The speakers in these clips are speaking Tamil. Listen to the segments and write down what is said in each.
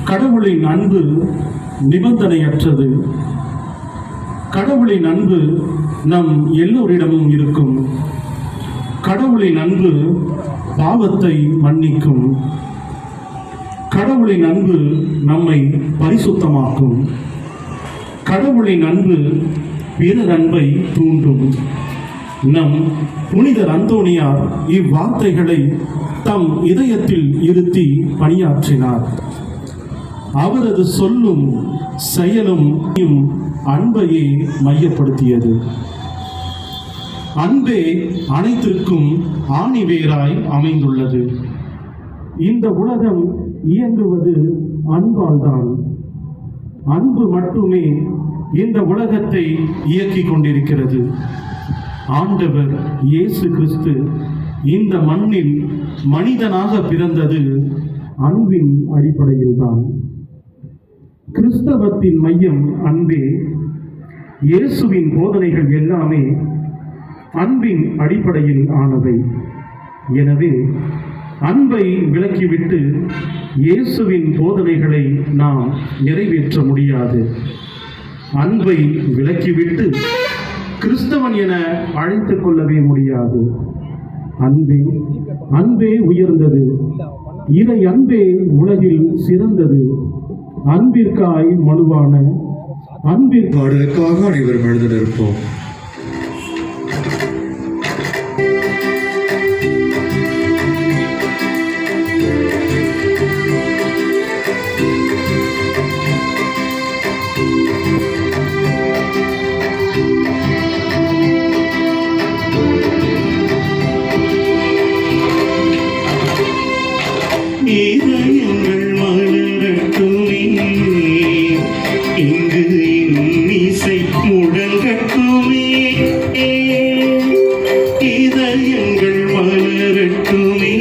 கடவுளின் அன்பு நிபந்தனையற்றது. கடவுளின் அன்பு நம் எல்லோரிடமும் இருக்கும். கடவுளின் அன்பு பாவத்தை மன்னிக்கும். கடவுளின் அன்பு நம்மை பரிசுத்தமாக்கும். கடவுளின் அன்பு பிறர் அன்பை தூண்டும். நம் புனிதர் அந்தோணியார் இவ்வார்த்தைகளை தம் இதயத்தில் இருத்தி பணியாற்றினார். அவரது சொல்லும் செயலும் அன்பையே மையப்படுத்தியது. அன்பே அனைத்திற்கும் ஆணிவேராய் அமைந்துள்ளது. இந்த உலகம் இயங்குவது அன்பால்தான். அன்பு மட்டுமே இந்த உலகத்தை இயக்கிக் கொண்டிருக்கிறது. ஆண்டவர் இயேசு கிறிஸ்து இந்த மண்ணில் மனிதனாக பிறந்தது அன்பின் அடிப்படையில்தான். கிறிஸ்தவத்தின் மையம் அன்பே. இயேசுவின் போதனைகள் எல்லாமே அன்பின் அடிப்படையில் ஆனவை. எனவே அன்பை விலக்கிவிட்டு இயேசுவின் போதனைகளை நாம் நிறைவேற்ற முடியாது. அன்பை விலக்கிவிட்டு கிறிஸ்தவன் என அழைத்துக் கொள்ளவே முடியாது. அன்பே அன்பே உயர்ந்தது. இறை அன்பே உலகில் சிறந்தது. அன்பிற்காய் மனுவான பாடலுக்காக அனைவரும் எழுத நிற்போம். இதயங்கள் மலரட்டுமே, இங்கு இன்னிசை முழங்கட்டுமே. இதயங்கள் மலரட்டுமே,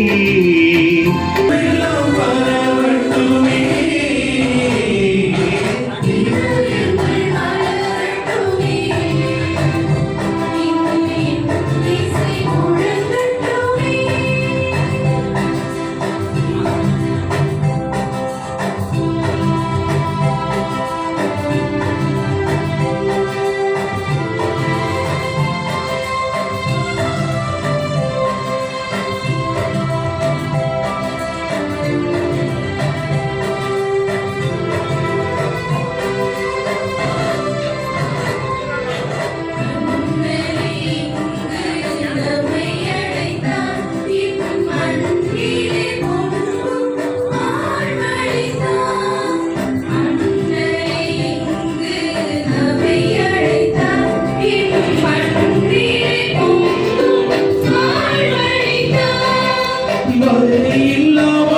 இல்லா